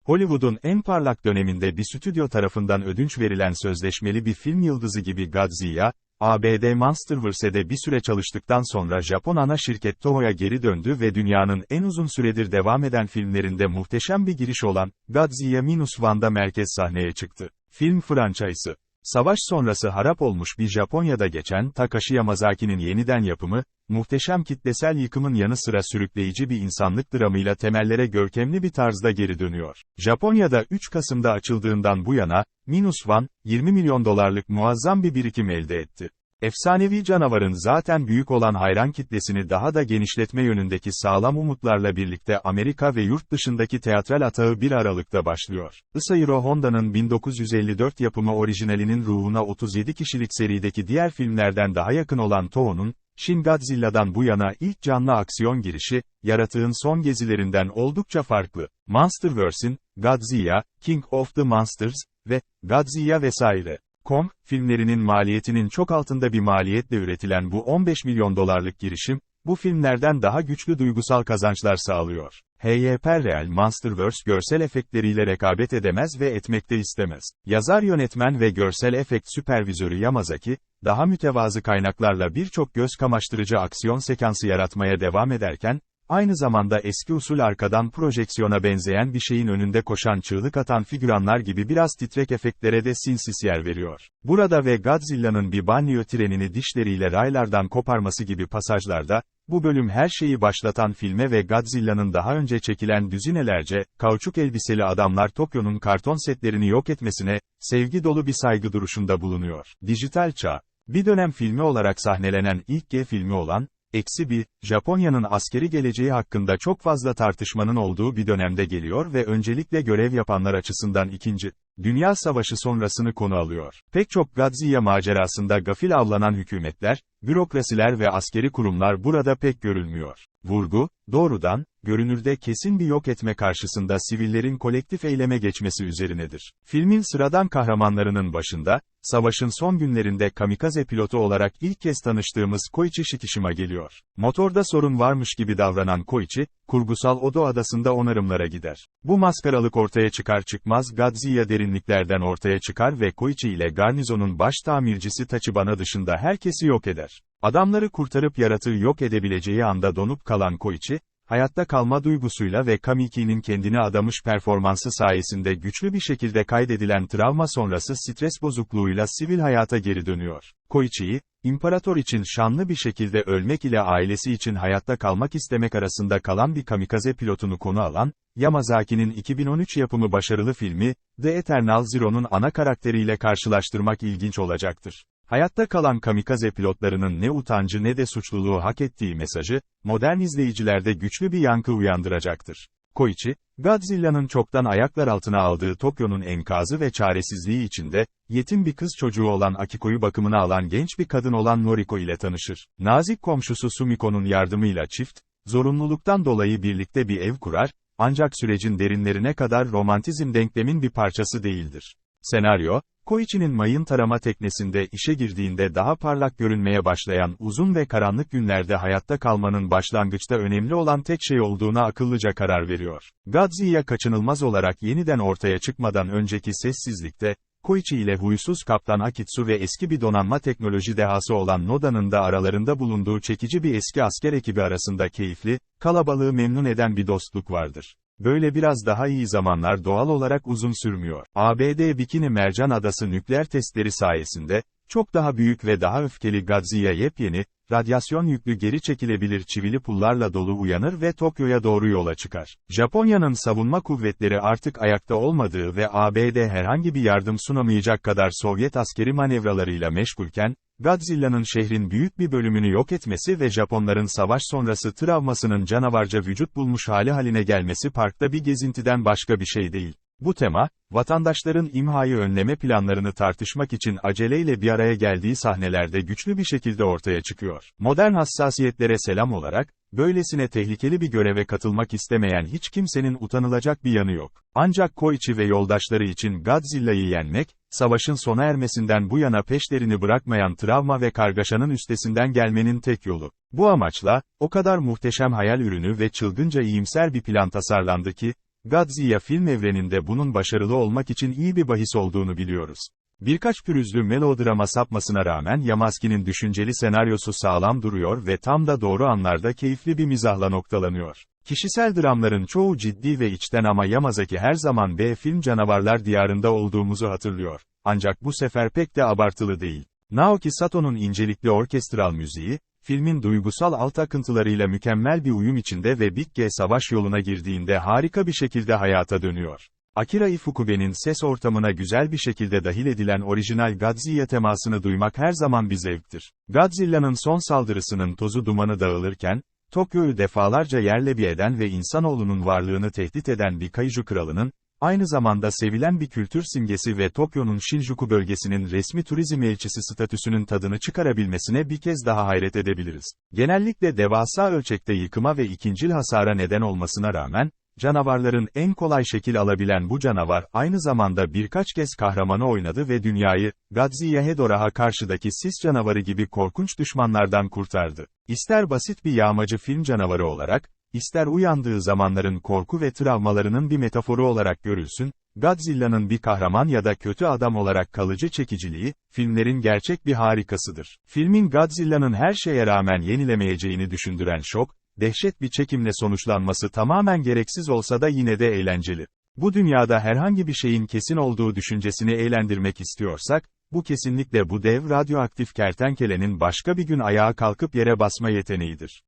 Hollywood'un en parlak döneminde bir stüdyo tarafından ödünç verilen sözleşmeli bir film yıldızı gibi Godzilla, ABD Monsterverse'de bir süre çalıştıktan sonra Japon ana şirket Toho'ya geri döndü ve dünyanın en uzun süredir devam eden filmlerinde muhteşem bir giriş olan Godzilla Minus One'da merkez sahneye çıktı. Film franchise'ı, savaş sonrası harap olmuş bir Japonya'da geçen Takashi Yamazaki'nin yeniden yapımı, muhteşem kitlesel yıkımın yanı sıra sürükleyici bir insanlık dramıyla temellere görkemli bir tarzda geri dönüyor. Japonya'da 3 Kasım'da açıldığından bu yana, Minus One, 20 milyon dolarlık muazzam bir birikim elde etti. Efsanevi canavarın zaten büyük olan hayran kitlesini daha da genişletme yönündeki sağlam umutlarla birlikte Amerika ve yurt dışındaki teatral atağı 1 Aralık'ta başlıyor. Isahiro Honda'nın 1954 yapımı orijinalinin ruhuna 37 kişilik serideki diğer filmlerden daha yakın olan Toho'nun, Shin Godzilla'dan bu yana ilk canlı aksiyon girişi, yaratığın son gezilerinden oldukça farklı. Monsterverse'in, Godzilla, King of the Monsters ve Godzilla vs. Kong filmlerinin maliyetinin çok altında bir maliyetle üretilen bu 15 milyon dolarlık girişim, bu filmlerden daha güçlü duygusal kazançlar sağlıyor. Hyperreal Monsterverse görsel efektleriyle rekabet edemez ve etmek de istemez. Yazar, yönetmen ve görsel efekt süpervizörü Yamazaki, daha mütevazı kaynaklarla birçok göz kamaştırıcı aksiyon sekansı yaratmaya devam ederken, aynı zamanda eski usul arkadan projeksiyona benzeyen bir şeyin önünde koşan çığlık atan figüranlar gibi biraz titrek efektlere de sinsi yer veriyor. Burada ve Godzilla'nın bir banyo trenini dişleriyle raylardan koparması gibi pasajlarda, bu bölüm her şeyi başlatan filme ve Godzilla'nın daha önce çekilen düzinelerce, kauçuk elbiseli adamlar Tokyo'nun karton setlerini yok etmesine, sevgi dolu bir saygı duruşunda bulunuyor. Dijital çağ, bir dönem filmi olarak sahnelenen ilk G filmi olan, -1, Japonya'nın askeri geleceği hakkında çok fazla tartışmanın olduğu bir dönemde geliyor ve öncelikle görev yapanlar açısından 2. Dünya Savaşı sonrasını konu alıyor. Pek çok Godzilla macerasında gafil avlanan hükümetler, bürokrasiler ve askeri kurumlar burada pek görülmüyor. Vurgu, doğrudan, görünürde kesin bir yok etme karşısında sivillerin kolektif eyleme geçmesi üzerinedir. Filmin sıradan kahramanlarının başında, savaşın son günlerinde kamikaze pilotu olarak ilk kez tanıştığımız Koichi Shikishima geliyor. Motorda sorun varmış gibi davranan Koichi, kurgusal Odo adasında onarımlara gider. Bu maskaralık ortaya çıkar çıkmaz Godzilla derinliklerden ortaya çıkar ve Koichi ile garnizonun baş tamircisi Tachibana dışında herkesi yok eder. Adamları kurtarıp yaratığı yok edebileceği anda donup kalan Koichi, hayatta kalma duygusuyla ve Kamiki'nin kendini adamış performansı sayesinde güçlü bir şekilde kaydedilen travma sonrası stres bozukluğuyla sivil hayata geri dönüyor. Koichi'yi, imparator için şanlı bir şekilde ölmek ile ailesi için hayatta kalmak istemek arasında kalan bir kamikaze pilotunu konu alan, Yamazaki'nin 2013 yapımı başarılı filmi, The Eternal Zero'nun ana karakteriyle karşılaştırmak ilginç olacaktır. Hayatta kalan kamikaze pilotlarının ne utancı ne de suçluluğu hak ettiği mesajı, modern izleyicilerde güçlü bir yankı uyandıracaktır. Koichi, Godzilla'nın çoktan ayaklar altına aldığı Tokyo'nun enkazı ve çaresizliği içinde, yetim bir kız çocuğu olan Akiko'yu bakımına alan genç bir kadın olan Noriko ile tanışır. Nazik komşusu Sumiko'nun yardımıyla çift, zorunluluktan dolayı birlikte bir ev kurar, ancak sürecin derinlerine kadar romantizm denklemin bir parçası değildir. Senaryo, Koichi'nin mayın tarama teknesinde işe girdiğinde daha parlak görünmeye başlayan uzun ve karanlık günlerde hayatta kalmanın başlangıçta önemli olan tek şey olduğuna akıllıca karar veriyor. Godzilla kaçınılmaz olarak yeniden ortaya çıkmadan önceki sessizlikte, Koichi ile huysuz Kaptan Akitsu ve eski bir donanma teknoloji dehası olan Noda'nın da aralarında bulunduğu çekici bir eski asker ekibi arasında keyifli, kalabalığı memnun eden bir dostluk vardır. Böyle biraz daha iyi zamanlar doğal olarak uzun sürmüyor. ABD Bikini Mercan Adası nükleer testleri sayesinde, çok daha büyük ve daha öfkeli Godzilla yepyeni, radyasyon yüklü geri çekilebilir çivili pullarla dolu uyanır ve Tokyo'ya doğru yola çıkar. Japonya'nın savunma kuvvetleri artık ayakta olmadığı ve ABD herhangi bir yardım sunamayacak kadar Sovyet askeri manevralarıyla meşgulken, Godzilla'nın şehrin büyük bir bölümünü yok etmesi ve Japonların savaş sonrası travmasının canavarca vücut bulmuş hali haline gelmesi parkta bir gezintiden başka bir şey değil. Bu tema, vatandaşların imhayı önleme planlarını tartışmak için aceleyle bir araya geldiği sahnelerde güçlü bir şekilde ortaya çıkıyor. Modern hassasiyetlere selam olarak, böylesine tehlikeli bir göreve katılmak istemeyen hiç kimsenin utanılacak bir yanı yok. Ancak Koichi ve yoldaşları için Godzilla'yı yenmek, savaşın sona ermesinden bu yana peşlerini bırakmayan travma ve kargaşanın üstesinden gelmenin tek yolu. Bu amaçla, o kadar muhteşem hayal ürünü ve çılgınca iyimser bir plan tasarlandı ki, Godzilla film evreninde bunun başarılı olmak için iyi bir bahis olduğunu biliyoruz. Birkaç pürüzlü melodrama sapmasına rağmen Yamazki'nin düşünceli senaryosu sağlam duruyor ve tam da doğru anlarda keyifli bir mizahla noktalanıyor. Kişisel dramların çoğu ciddi ve içten ama Yamazaki her zaman B-film canavarlar diyarında olduğumuzu hatırlıyor. Ancak bu sefer pek de abartılı değil. Naoki Sato'nun incelikli orkestral müziği, filmin duygusal alt akıntılarıyla mükemmel bir uyum içinde ve Big G savaş yoluna girdiğinde harika bir şekilde hayata dönüyor. Akira Ifukube'nin ses ortamına güzel bir şekilde dahil edilen orijinal Godzilla temasını duymak her zaman bir zevktir. Godzilla'nın son saldırısının tozu dumanı dağılırken, Tokyo'yu defalarca yerle bir eden ve insanoğlunun varlığını tehdit eden bir kaiju kralının, aynı zamanda sevilen bir kültür simgesi ve Tokyo'nun Shinjuku bölgesinin resmi turizm elçisi statüsünün tadını çıkarabilmesine bir kez daha hayret edebiliriz. Genellikle devasa ölçekte yıkıma ve ikincil hasara neden olmasına rağmen, canavarların en kolay şekil alabilen bu canavar aynı zamanda birkaç kez kahramanı oynadı ve dünyayı, Godzilla Hedorah'a karşıdaki sis canavarı gibi korkunç düşmanlardan kurtardı. İster basit bir yağmacı film canavarı olarak, ister uyandığı zamanların korku ve travmalarının bir metaforu olarak görülsün, Godzilla'nın bir kahraman ya da kötü adam olarak kalıcı çekiciliği, filmlerin gerçek bir harikasıdır. Filmin Godzilla'nın her şeye rağmen yenilemeyeceğini düşündüren şok, dehşet bir çekimle sonuçlanması tamamen gereksiz olsa da yine de eğlenceli. Bu dünyada herhangi bir şeyin kesin olduğu düşüncesini eğlendirmek istiyorsak, bu kesinlikle bu dev radyoaktif kertenkelenin başka bir gün ayağa kalkıp yere basma yeteneğidir.